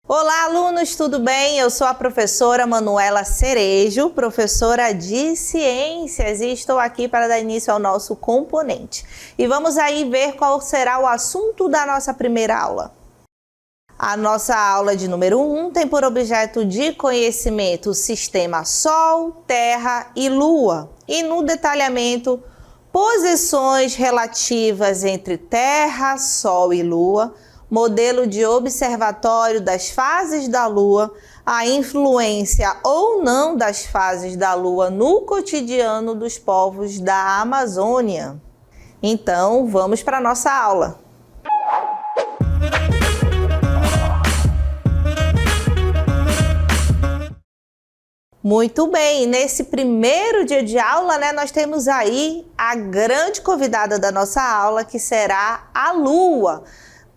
Olá, alunos, tudo bem? Eu sou a professora Manuela Cerejo, professora de Ciências, e estou aqui para dar início ao nosso componente. E vamos aí ver qual será o assunto da nossa primeira aula. A nossa aula de número 1 tem por objeto de conhecimento o sistema Sol, Terra e Lua. E no detalhamento, posições relativas entre Terra, Sol e Lua, modelo de observatório das fases da Lua, a influência ou não das fases da Lua no cotidiano dos povos da Amazônia. Então, vamos para a nossa aula. Muito bem, nesse primeiro dia de aula, nós temos aí a grande convidada da nossa aula, que será a Lua.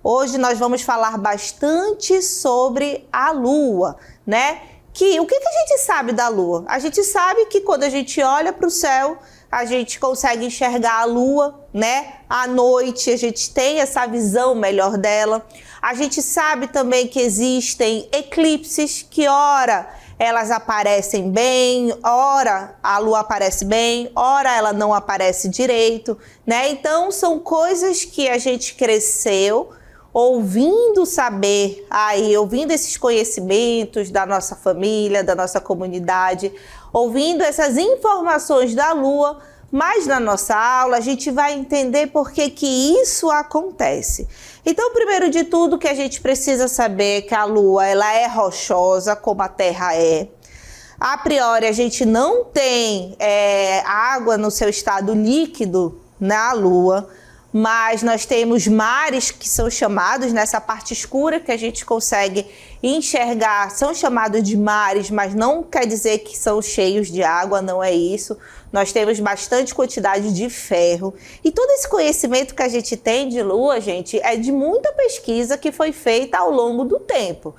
Hoje nós vamos falar bastante sobre a Lua, O que a gente sabe da Lua? A gente sabe que quando a gente olha para o céu, a gente consegue enxergar a Lua, À noite a gente tem essa visão melhor dela. A gente sabe também que existem eclipses, que ora elas aparecem bem, ora a Lua aparece bem, ora ela não aparece direito, Então são coisas que a gente cresceu ouvindo saber, ouvindo esses conhecimentos da nossa família, da nossa comunidade, ouvindo essas informações da Lua, mas na nossa aula a gente vai entender por que isso acontece. Então, primeiro de tudo, que a gente precisa saber é que a Lua ela é rochosa, como a Terra é. A priori, a gente não tem água no seu estado líquido na Lua, mas nós temos mares que são chamados, nessa parte escura que a gente consegue enxergar, são chamados de mares, mas não quer dizer que são cheios de água, não é isso. Nós temos bastante quantidade de ferro. E todo esse conhecimento que a gente tem de Lua, gente, é de muita pesquisa que foi feita ao longo do tempo,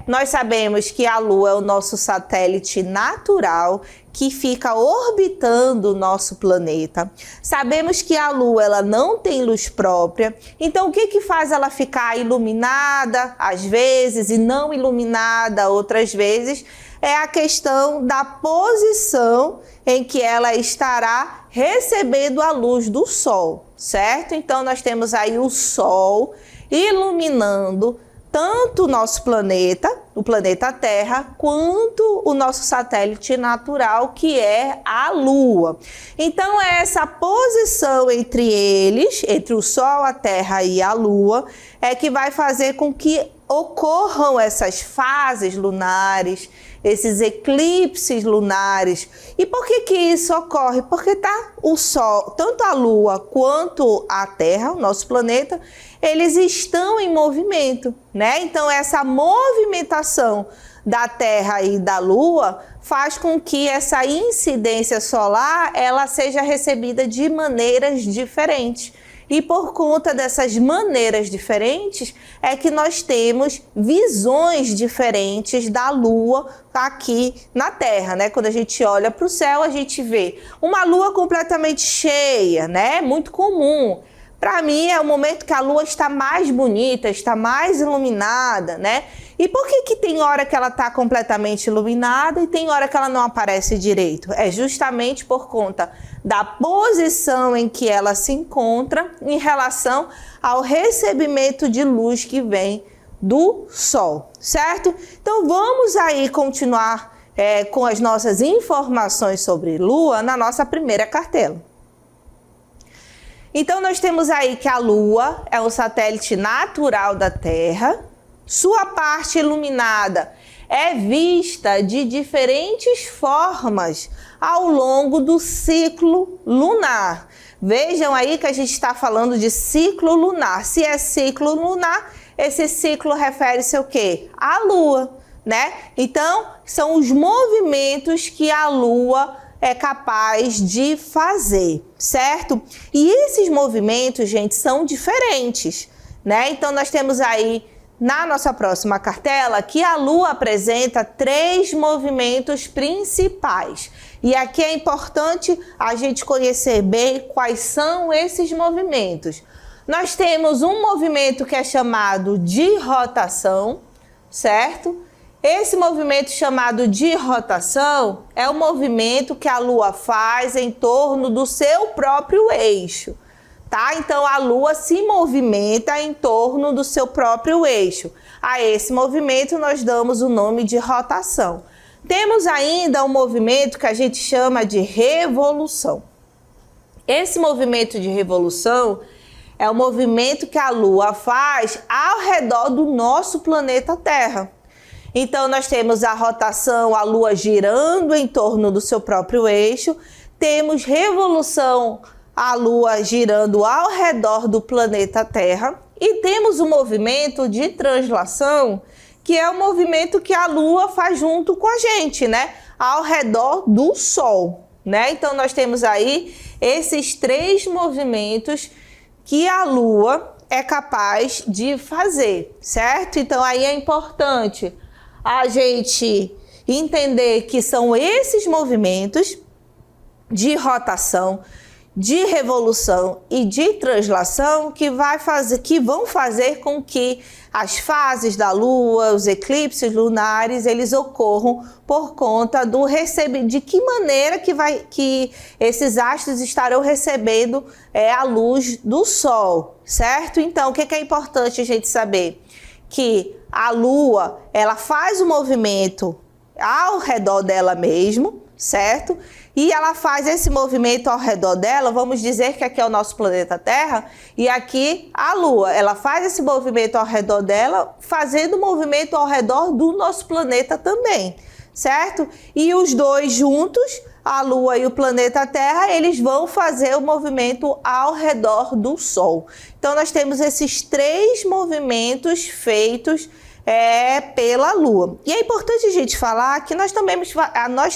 Nós sabemos que a Lua é o nosso satélite natural, que fica orbitando o nosso planeta. Sabemos que a Lua ela não tem luz própria, então o que faz ela ficar iluminada às vezes e não iluminada outras vezes? É a questão da posição em que ela estará recebendo a luz do Sol, certo? Então nós temos aí o Sol iluminando tanto o nosso planeta, o planeta Terra, quanto o nosso satélite natural, que é a Lua. Então, essa posição entre eles, entre o Sol, a Terra e a Lua, é que vai fazer com que ocorram essas fases lunares, esses eclipses lunares. E por que isso ocorre? Porque o Sol, tanto a Lua quanto a Terra, o nosso planeta, eles estão em movimento, Então essa movimentação da Terra e da Lua faz com que essa incidência solar ela seja recebida de maneiras diferentes. E por conta dessas maneiras diferentes é que nós temos visões diferentes da Lua aqui na Terra, Quando a gente olha para o céu, a gente vê uma Lua completamente cheia, Muito comum. Para mim é o momento que a Lua está mais bonita, está mais iluminada, E por que tem hora que ela está completamente iluminada e tem hora que ela não aparece direito? É justamente por conta da posição em que ela se encontra em relação ao recebimento de luz que vem do Sol, certo? Então vamos aí continuar com as nossas informações sobre Lua na nossa primeira cartela. Então nós temos aí que a Lua é um satélite natural da Terra. Sua parte iluminada é vista de diferentes formas ao longo do ciclo lunar. Vejam aí que a gente está falando de ciclo lunar. Se é ciclo lunar, esse ciclo refere-se ao quê? À Lua, Então, são os movimentos que a Lua é capaz de fazer, certo? E esses movimentos, gente, são diferentes, Então, nós temos aí na nossa próxima cartela que a Lua apresenta 3 movimentos principais. E aqui é importante a gente conhecer bem quais são esses movimentos. Nós temos um movimento que é chamado de rotação, certo? Esse movimento chamado de rotação é o movimento que a Lua faz em torno do seu próprio eixo, tá? Então a Lua se movimenta em torno do seu próprio eixo. A esse movimento nós damos o nome de rotação. Temos ainda um movimento que a gente chama de revolução. Esse movimento de revolução é o movimento que a Lua faz ao redor do nosso planeta Terra. Então, nós temos a rotação, a Lua girando em torno do seu próprio eixo. Temos revolução, a Lua girando ao redor do planeta Terra. E temos o movimento de translação, que é o movimento que a Lua faz junto com a gente, né? Ao redor do Sol, né? Então, nós temos aí esses 3 movimentos que a Lua é capaz de fazer, certo? Então, aí é importante a gente entender que são esses movimentos de rotação, de revolução e de translação que vão fazer com que as fases da Lua, os eclipses lunares, eles ocorram por conta de que maneira que esses astros estarão recebendo a luz do Sol, certo? Então, o que é importante a gente saber? Que a Lua, ela faz o movimento ao redor dela mesmo, certo? E ela faz esse movimento ao redor dela, vamos dizer que aqui é o nosso planeta Terra, e aqui a Lua, ela faz esse movimento ao redor dela, fazendo o movimento ao redor do nosso planeta também, certo? E os dois juntos, a Lua e o planeta Terra, eles vão fazer o movimento ao redor do Sol. Então, nós temos esses 3 movimentos feitos pela Lua. E é importante a gente falar que nós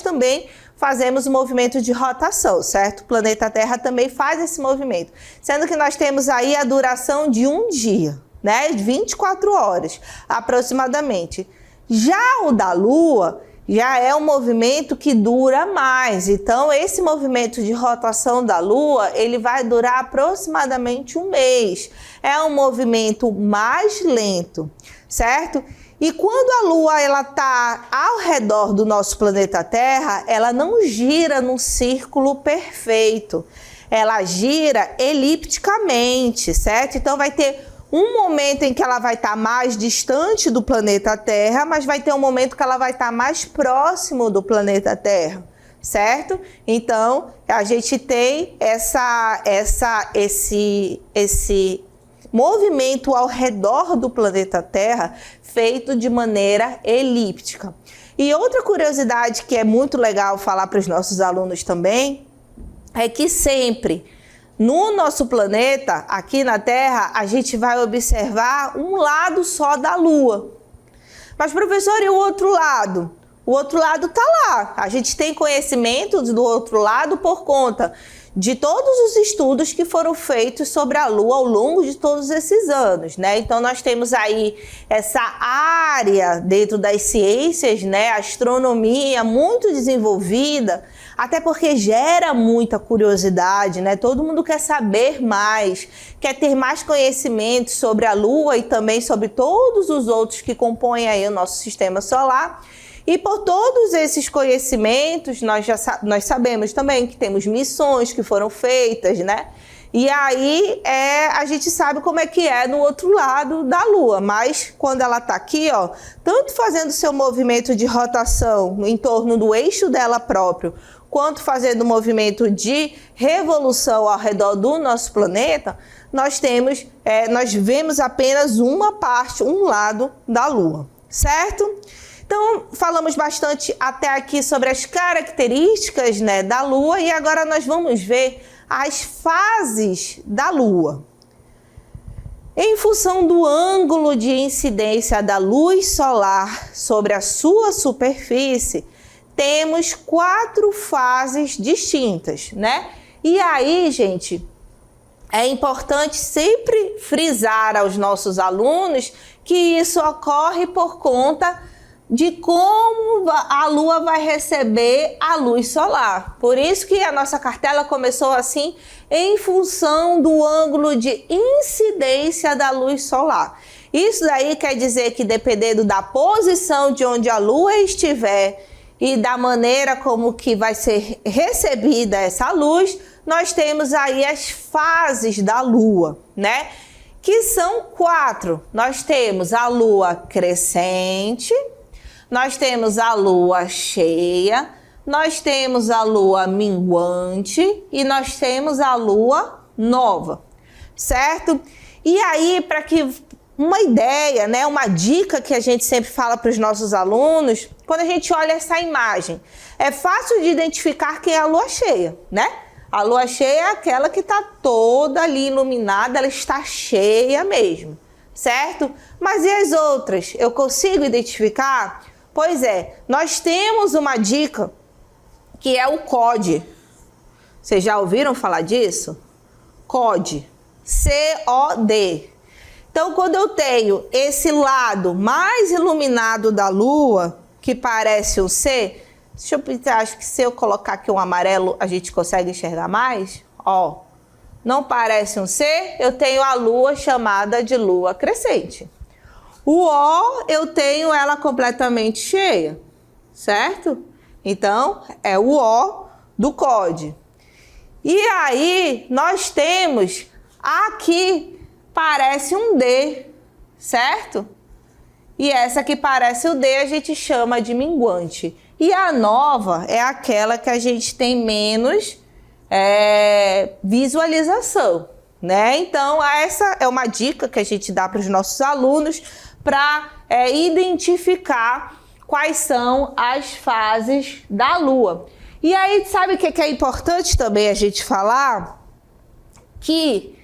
também fazemos o movimento de rotação, certo? O planeta Terra também faz esse movimento, sendo que nós temos aí a duração de um dia, né? 24 horas, aproximadamente. Já o da Lua já é um movimento que dura mais. Então, esse movimento de rotação da Lua, ele vai durar aproximadamente um mês. É um movimento mais lento, certo? E quando a Lua está ao redor do nosso planeta Terra, ela não gira num círculo perfeito. Ela gira elipticamente, certo? Então, vai ter um momento em que ela vai estar mais distante do planeta Terra, mas vai ter um momento que ela vai estar mais próximo do planeta Terra, certo? Então, a gente tem esse movimento ao redor do planeta Terra feito de maneira elíptica. E outra curiosidade que é muito legal falar para os nossos alunos também é que sempre no nosso planeta, aqui na Terra, a gente vai observar um lado só da Lua. Mas, professor, e o outro lado? O outro lado está lá. A gente tem conhecimento do outro lado por conta de todos os estudos que foram feitos sobre a Lua ao longo de todos esses anos, né? Então, nós temos aí essa área dentro das ciências, né? A astronomia muito desenvolvida, até porque gera muita curiosidade, né? Todo mundo quer saber mais, quer ter mais conhecimento sobre a Lua e também sobre todos os outros que compõem aí o nosso sistema solar. E por todos esses conhecimentos, nós sabemos também que temos missões que foram feitas, né? E aí a gente sabe como é que é no outro lado da Lua, mas quando ela está aqui, ó, tanto fazendo seu movimento de rotação em torno do eixo dela próprio, quanto fazendo o movimento de revolução ao redor do nosso planeta, nós vemos apenas uma parte, um lado da Lua, certo? Então, falamos bastante até aqui sobre as características, né, da Lua, e agora nós vamos ver as fases da Lua. Em função do ângulo de incidência da luz solar sobre a sua superfície, temos 4 fases distintas, né? E aí, gente, é importante sempre frisar aos nossos alunos que isso ocorre por conta de como a Lua vai receber a luz solar. Por isso que a nossa cartela começou assim, em função do ângulo de incidência da luz solar. Isso daí quer dizer que dependendo da posição de onde a Lua estiver e da maneira como que vai ser recebida essa luz, nós temos aí as fases da Lua, né? Que são 4. Nós temos a Lua crescente, nós temos a Lua cheia, nós temos a Lua minguante e nós temos a Lua nova, certo? E aí, para que uma ideia, né, uma dica que a gente sempre fala para os nossos alunos, quando a gente olha essa imagem, é fácil de identificar quem é a Lua cheia, né? A Lua cheia é aquela que está toda ali iluminada, ela está cheia mesmo, certo? Mas e as outras? Eu consigo identificar? Pois é, nós temos uma dica que é o COD. Vocês já ouviram falar disso? COD. C-O-D. Então, quando eu tenho esse lado mais iluminado da Lua, que parece um C, deixa eu pensar, acho que se eu colocar aqui um amarelo, a gente consegue enxergar mais? Ó, não parece um C, eu tenho a Lua chamada de Lua crescente. O O, eu tenho ela completamente cheia, certo? Então, é o O do COD. E aí, nós temos aqui, parece um D, certo? E essa que parece o D a gente chama de minguante. E a nova é aquela que a gente tem menos visualização, né? Então, essa é uma dica que a gente dá para os nossos alunos para identificar quais são as fases da Lua. E aí, sabe o que é importante também a gente falar? Que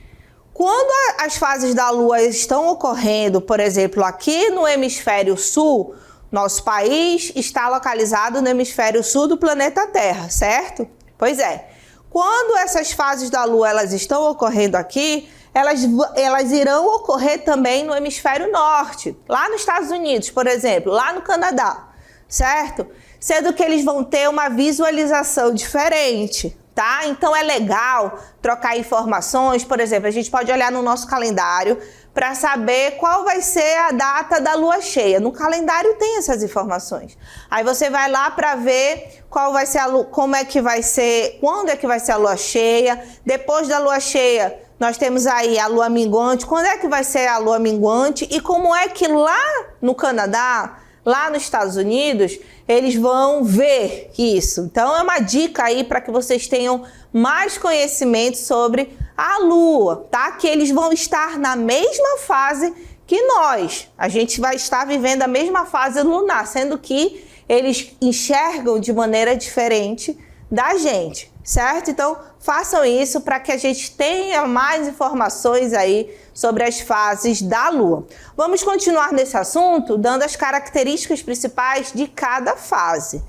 quando as fases da Lua estão ocorrendo, por exemplo, aqui no hemisfério sul, nosso país está localizado no hemisfério sul do planeta Terra, certo? Pois é. Quando essas fases da Lua elas estão ocorrendo aqui, elas irão ocorrer também no hemisfério norte, lá nos Estados Unidos, por exemplo, lá no Canadá, certo? Sendo que eles vão ter uma visualização diferente. Tá? Então é legal trocar informações, por exemplo, a gente pode olhar no nosso calendário para saber qual vai ser a data da lua cheia. No calendário tem essas informações. Aí você vai lá para ver qual vai ser como é que vai ser, quando é que vai ser a lua cheia. Depois da lua cheia, nós temos aí a lua minguante. Quando é que vai ser a lua minguante e como é que lá no Canadá, lá nos Estados Unidos, eles vão ver isso. Então, é uma dica aí para que vocês tenham mais conhecimento sobre a Lua, tá? Que eles vão estar na mesma fase que nós. A gente vai estar vivendo a mesma fase lunar, sendo que eles enxergam de maneira diferente da gente, certo? Então, façam isso para que a gente tenha mais informações aí sobre as fases da Lua. Vamos continuar nesse assunto dando as características principais de cada fase.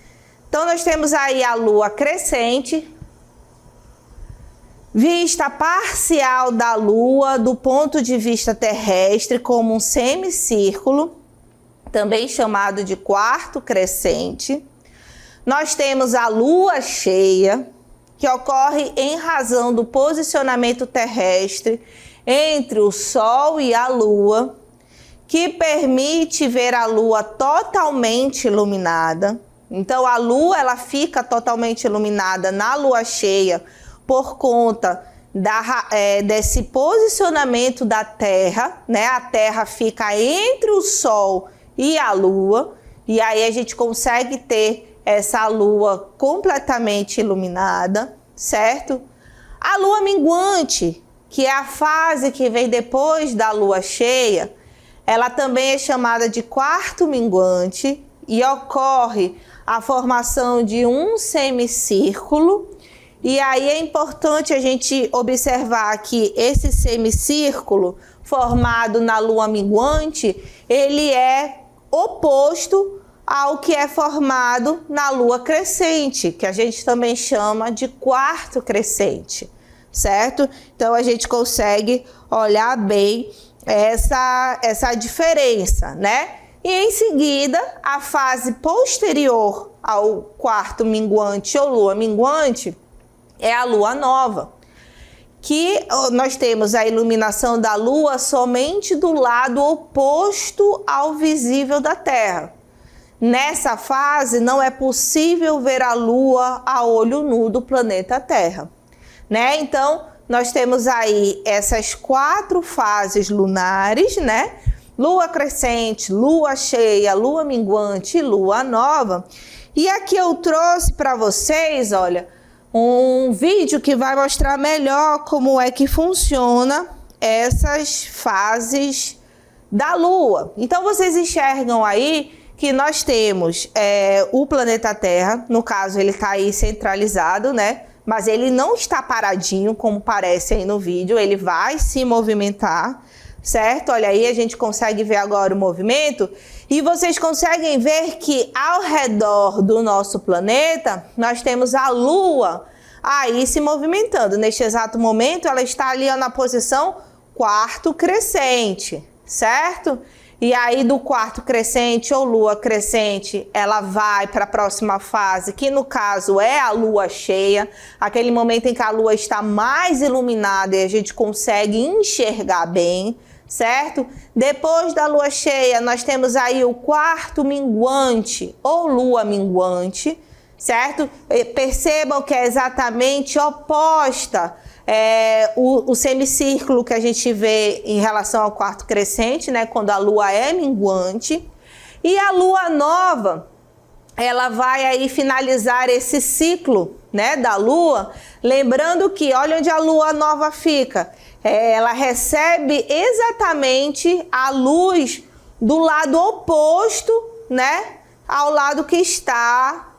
Então, nós temos aí a Lua crescente, vista parcial da Lua do ponto de vista terrestre como um semicírculo, também chamado de quarto crescente. Nós temos a Lua cheia, que ocorre em razão do posicionamento terrestre entre o Sol e a Lua, que permite ver a Lua totalmente iluminada. Então, a Lua ela fica totalmente iluminada na Lua cheia por conta desse posicionamento da Terra, né? A Terra fica entre o Sol e a Lua, e aí a gente consegue ter essa Lua completamente iluminada, certo? A Lua minguante, que é a fase que vem depois da Lua cheia, ela também é chamada de quarto minguante e ocorre a formação de um semicírculo. E aí é importante a gente observar que esse semicírculo formado na Lua minguante, ele é oposto ao que é formado na Lua crescente, que a gente também chama de quarto crescente, certo? Então, a gente consegue olhar bem essa diferença, né? E em seguida, a fase posterior ao quarto minguante ou lua minguante é a lua nova, que nós temos a iluminação da lua somente do lado oposto ao visível da Terra. Nessa fase, não é possível ver a lua a olho nu do planeta Terra, né? Então, nós temos aí essas 4 fases lunares, né? Lua crescente, lua cheia, lua minguante e lua nova. E aqui eu trouxe para vocês, olha, um vídeo que vai mostrar melhor como é que funciona essas fases da lua. Então vocês enxergam aí que nós temos o planeta Terra, no caso ele está aí centralizado, né? Mas ele não está paradinho como parece aí no vídeo, ele vai se movimentar, certo? Olha aí, a gente consegue ver agora o movimento e vocês conseguem ver que ao redor do nosso planeta nós temos a Lua aí se movimentando. Neste exato momento ela está ali na posição quarto crescente, certo? E aí do quarto crescente ou lua crescente, ela vai para a próxima fase, que no caso é a lua cheia, aquele momento em que a lua está mais iluminada e a gente consegue enxergar bem, certo? Depois da lua cheia, nós temos aí o quarto minguante ou lua minguante, certo? Percebam que é exatamente oposta o semicírculo que a gente vê em relação ao quarto crescente, né? Quando a lua é minguante. E a lua nova, ela vai aí finalizar esse ciclo, né, da lua. Lembrando que, olha onde a lua nova fica. Ela recebe exatamente a luz do lado oposto, né, ao lado que está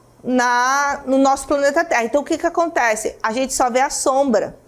no nosso planeta Terra. Então, o que acontece? A gente só vê a sombra,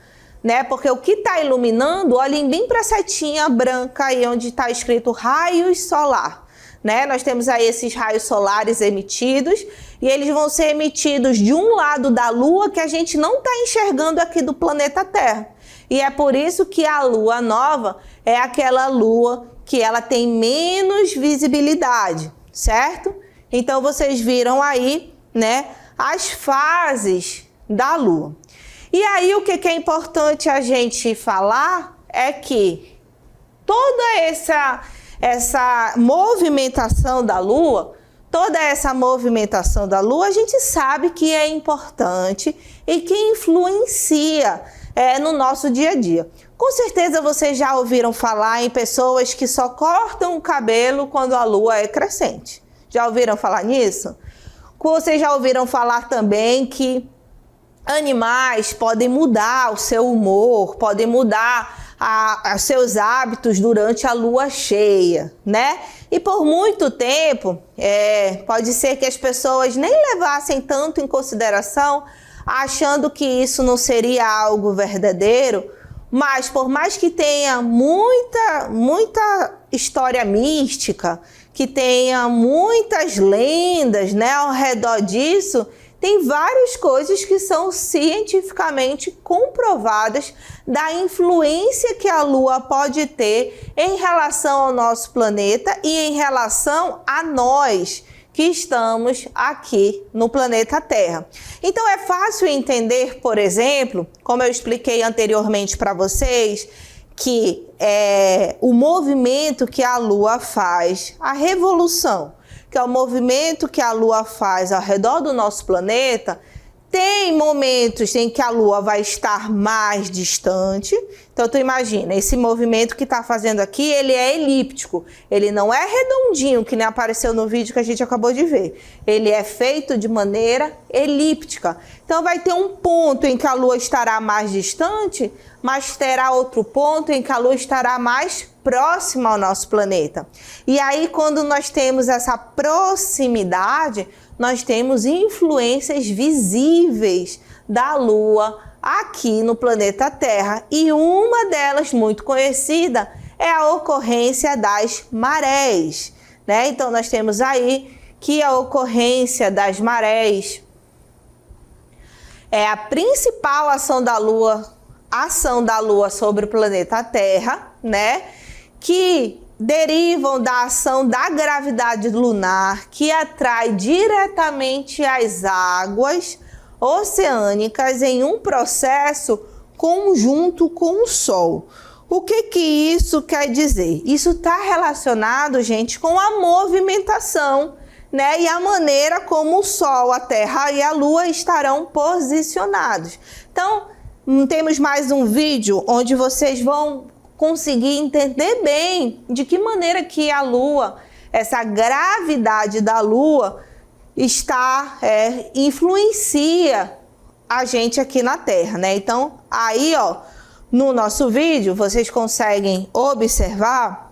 né? Porque o que está iluminando, olhem bem para a setinha branca aí onde está escrito raios solar, né? Nós temos aí esses raios solares emitidos e eles vão ser emitidos de um lado da Lua que a gente não está enxergando aqui do planeta Terra. E é por isso que a Lua nova é aquela Lua que ela tem menos visibilidade, certo? Então vocês viram aí, né, as fases da Lua. E aí o que é importante a gente falar é que toda essa movimentação da Lua, a gente sabe que é importante e que influencia no nosso dia a dia. Com certeza vocês já ouviram falar em pessoas que só cortam o cabelo quando a Lua é crescente. Já ouviram falar nisso? Vocês já ouviram falar também que animais podem mudar o seu humor, podem mudar os seus hábitos durante a lua cheia, né? E por muito tempo, pode ser que as pessoas nem levassem tanto em consideração, achando que isso não seria algo verdadeiro, mas por mais que tenha muita história mística, que tenha muitas lendas, né, ao redor disso, tem várias coisas que são cientificamente comprovadas da influência que a Lua pode ter em relação ao nosso planeta e em relação a nós que estamos aqui no planeta Terra. Então é fácil entender, por exemplo, como eu expliquei anteriormente para vocês, que o movimento que a Lua faz, a revolução, que é o movimento que a Lua faz ao redor do nosso planeta, tem momentos em que a Lua vai estar mais distante. Então, tu imagina, esse movimento que está fazendo aqui, ele é elíptico. Ele não é redondinho, que nem apareceu no vídeo que a gente acabou de ver. Ele é feito de maneira elíptica. Então, vai ter um ponto em que a Lua estará mais distante, mas terá outro ponto em que a Lua estará mais próxima ao nosso planeta. E aí, quando nós temos essa proximidade, nós temos influências visíveis da Lua aqui no planeta Terra. E uma delas, muito conhecida, é a ocorrência das marés, né? Então, nós temos aí que a ocorrência das marés é a principal ação da Lua sobre o planeta Terra, né? Que derivam da ação da gravidade lunar, que atrai diretamente as águas oceânicas em um processo conjunto com o Sol. O que isso quer dizer? Isso está relacionado, gente, com a movimentação, né? E a maneira como o Sol, a Terra e a Lua estarão posicionados. Então, temos mais um vídeo onde vocês vão conseguir entender bem de que maneira que a Lua, essa gravidade da Lua, influencia a gente aqui na Terra, né? Então, aí, ó, no nosso vídeo, vocês conseguem observar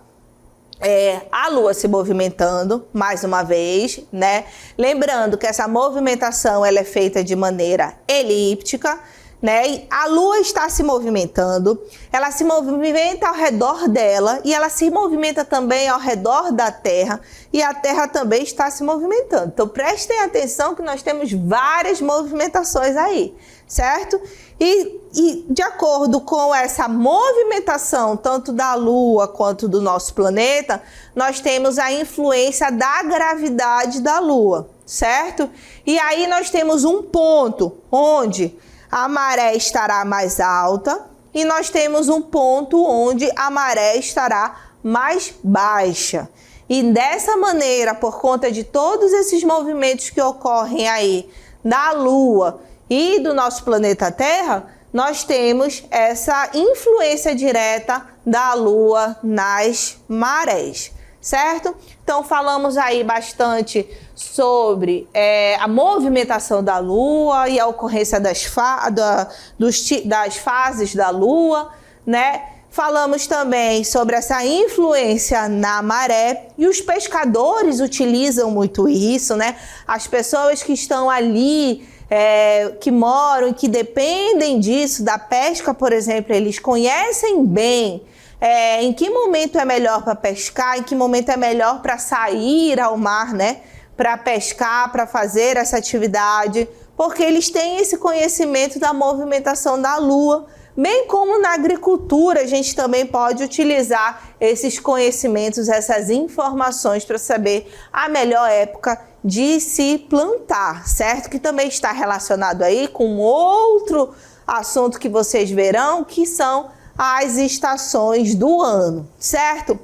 a Lua se movimentando mais uma vez, né? Lembrando que essa movimentação ela é feita de maneira elíptica, né? E a Lua está se movimentando, ela se movimenta ao redor dela e ela se movimenta também ao redor da Terra e a Terra também está se movimentando. Então prestem atenção que nós temos várias movimentações aí, certo? E de acordo com essa movimentação, tanto da Lua quanto do nosso planeta, nós temos a influência da gravidade da Lua, certo? E aí nós temos um ponto onde a maré estará mais alta e nós temos um ponto onde a maré estará mais baixa. E dessa maneira, por conta de todos esses movimentos que ocorrem aí da Lua e do nosso planeta Terra, nós temos essa influência direta da Lua nas marés, certo? Então falamos aí bastante sobre a movimentação da Lua e a ocorrência das fases da Lua, né? Falamos também sobre essa influência na maré e os pescadores utilizam muito isso, né? As pessoas que estão ali, que moram e que dependem disso, da pesca, por exemplo, eles conhecem bem em que momento é melhor para pescar, em que momento é melhor para sair ao mar, né? Para pescar, para fazer essa atividade, porque eles têm esse conhecimento da movimentação da Lua, bem como na agricultura a gente também pode utilizar esses conhecimentos, essas informações para saber a melhor época de se plantar, certo? Que também está relacionado aí com outro assunto que vocês verão, que são as estações do ano, certo?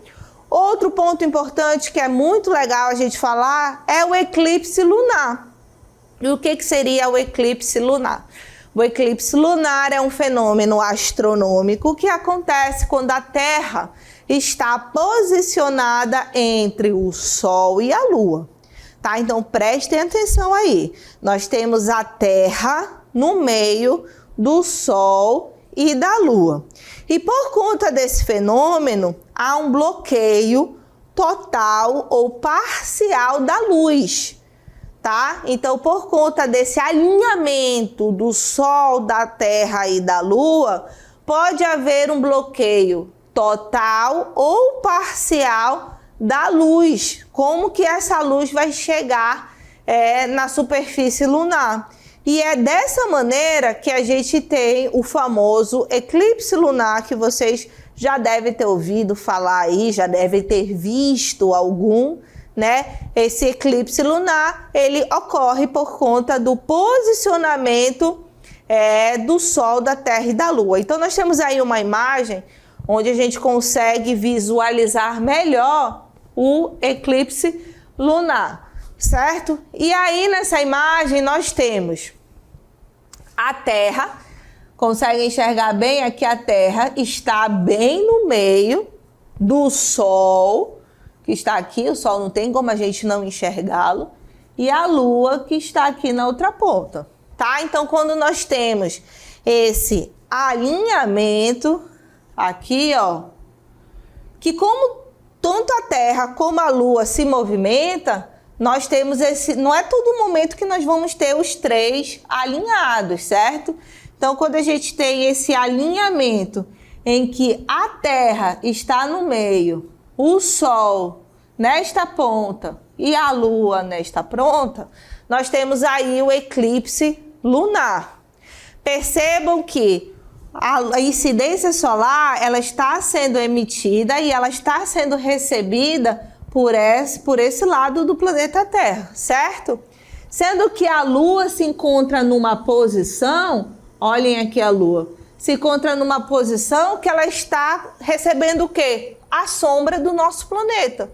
Outro ponto importante que é muito legal a gente falar é o eclipse lunar. E o que seria o eclipse lunar? O eclipse lunar é um fenômeno astronômico que acontece quando a Terra está posicionada entre o Sol e a Lua. Tá? Então prestem atenção aí. Nós temos a Terra no meio do Sol e da Lua. E por conta desse fenômeno, há um bloqueio total ou parcial da luz, tá? Então, por conta desse alinhamento do Sol, da Terra e da Lua, pode haver um bloqueio total ou parcial da luz. Como que essa luz vai chegar na superfície lunar? E é dessa maneira que a gente tem o famoso eclipse lunar, que vocês já devem ter ouvido falar aí, já devem ter visto algum, né? Esse eclipse lunar, ele ocorre por conta do posicionamento do Sol, da Terra e da Lua. Então nós temos aí uma imagem onde a gente consegue visualizar melhor o eclipse lunar, certo? E aí nessa imagem nós temos a Terra, consegue enxergar bem aqui, a Terra está bem no meio do Sol, que está aqui, o Sol não tem como a gente não enxergá-lo, e a Lua que está aqui na outra ponta, tá? Então quando nós temos esse alinhamento aqui, ó, que como tanto a Terra como a Lua se movimenta, nós temos não é todo momento que nós vamos ter os três alinhados, certo? Então, quando a gente tem esse alinhamento em que a Terra está no meio, o Sol nesta ponta e a Lua nesta ponta, nós temos aí o eclipse lunar. Percebam que a incidência solar, ela está sendo emitida e ela está sendo recebida por esse lado do planeta Terra, certo? Sendo que a Lua se encontra numa posição, olhem aqui a Lua, se encontra numa posição que ela está recebendo o quê? A sombra do nosso planeta.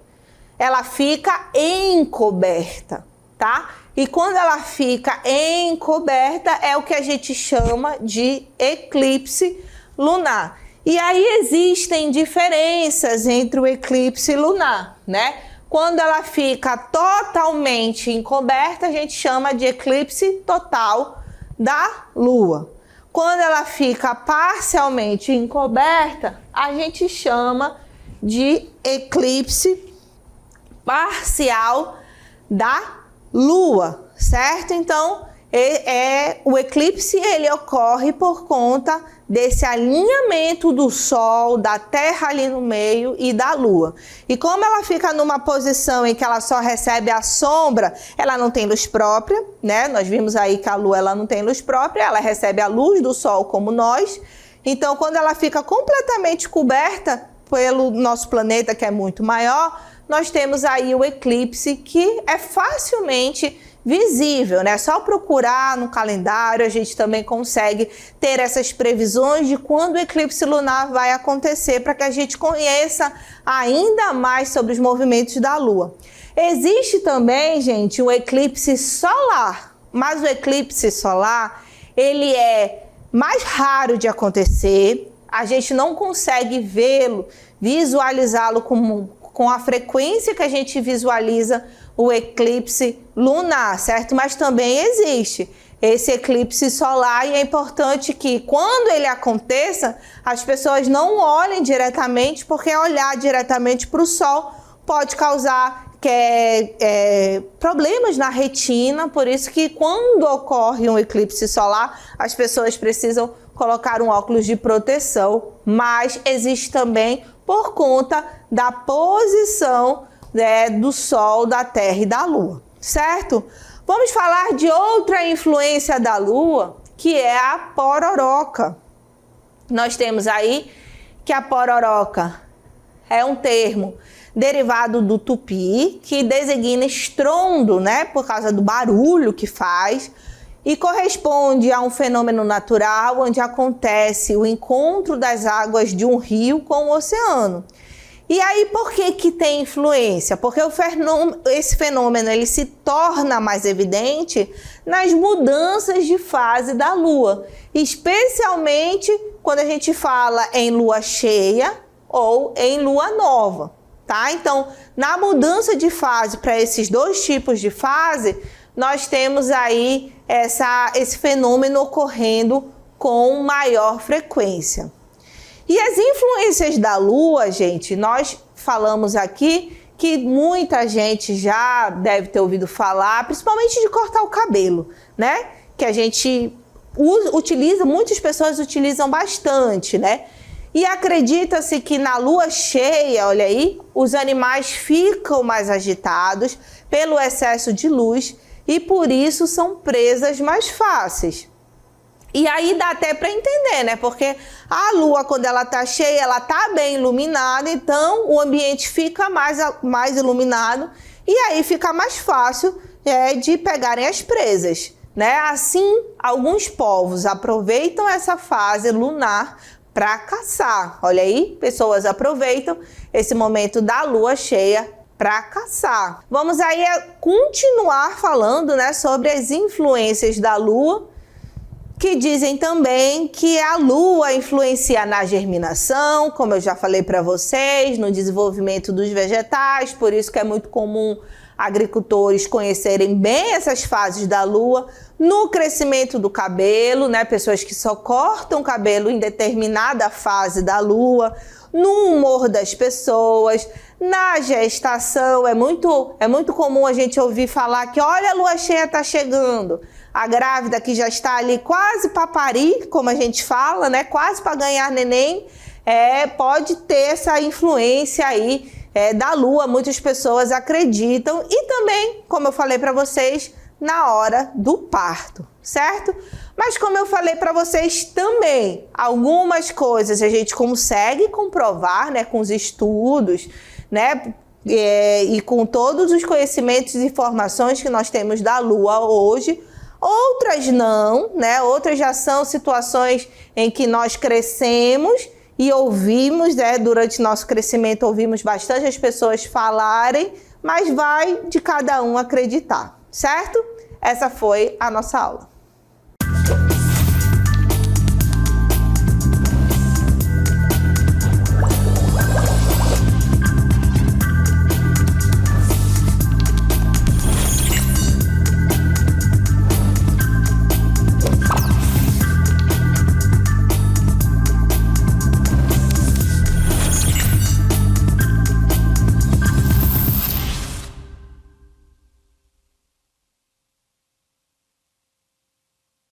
Ela fica encoberta, tá? E quando ela fica encoberta é o que a gente chama de eclipse lunar. E aí existem diferenças entre o eclipse lunar, né? Quando ela fica totalmente encoberta, a gente chama de eclipse total da Lua. Quando ela fica parcialmente encoberta, a gente chama de eclipse parcial da Lua, certo? Então, o eclipse ele ocorre por conta desse alinhamento do Sol, da Terra ali no meio e da Lua. E como ela fica numa posição em que ela só recebe a sombra, ela não tem luz própria, né? Nós vimos aí que a Lua ela não tem luz própria, ela recebe a luz do Sol como nós. Então, quando ela fica completamente coberta pelo nosso planeta, que é muito maior, nós temos aí o eclipse que é facilmente visível, né? Só procurar no calendário, a gente também consegue ter essas previsões de quando o eclipse lunar vai acontecer, para que a gente conheça ainda mais sobre os movimentos da Lua. Existe também, gente, o eclipse solar, mas o eclipse solar, ele é mais raro de acontecer, a gente não consegue vê-lo, visualizá-lo com a frequência que a gente visualiza o eclipse lunar, certo? Mas também existe esse eclipse solar e é importante que quando ele aconteça, as pessoas não olhem diretamente, porque olhar diretamente para o Sol pode causar problemas na retina, por isso que quando ocorre um eclipse solar, as pessoas precisam colocar um óculos de proteção, mas existe também por conta da posição do Sol, da Terra e da Lua, certo? Vamos falar de outra influência da Lua, que é a pororoca. Nós temos aí que a pororoca é um termo derivado do tupi, que designa estrondo, né, por causa do barulho que faz, e corresponde a um fenômeno natural onde acontece o encontro das águas de um rio com o oceano. E aí, por que tem influência? Porque esse fenômeno ele se torna mais evidente nas mudanças de fase da Lua, especialmente quando a gente fala em lua cheia ou em lua nova, tá? Então, na mudança de fase para esses dois tipos de fase, nós temos aí esse fenômeno ocorrendo com maior frequência. E as influências da Lua, gente, nós falamos aqui que muita gente já deve ter ouvido falar, principalmente de cortar o cabelo, né? Que a gente utiliza, muitas pessoas utilizam bastante, né? E acredita-se que na lua cheia, olha aí, os animais ficam mais agitados pelo excesso de luz e por isso são presas mais fáceis. E aí dá até para entender, né? Porque a lua, quando ela tá cheia, ela tá bem iluminada, então o ambiente fica mais iluminado e aí fica mais fácil de pegarem as presas, né? Assim, alguns povos aproveitam essa fase lunar para caçar. Olha aí, pessoas aproveitam esse momento da lua cheia para caçar. Vamos aí continuar falando, né, sobre as influências da lua, que dizem também que a lua influencia na germinação, como eu já falei para vocês, no desenvolvimento dos vegetais, por isso que é muito comum agricultores conhecerem bem essas fases da lua, no crescimento do cabelo, né? Pessoas que só cortam o cabelo em determinada fase da lua, no humor das pessoas, na gestação. É muito comum a gente ouvir falar que olha, a lua cheia está chegando. A grávida que já está ali quase para parir, como a gente fala, né? Quase para ganhar neném, pode ter essa influência aí da lua. Muitas pessoas acreditam e também, como eu falei para vocês, na hora do parto, certo? Mas como eu falei para vocês também, algumas coisas a gente consegue comprovar, né, com os estudos, né, e com todos os conhecimentos e informações que nós temos da Lua hoje. Outras não, né? Outras já são situações em que nós crescemos e ouvimos, né? Durante nosso crescimento ouvimos bastante as pessoas falarem, mas vai de cada um acreditar, certo? Essa foi a nossa aula.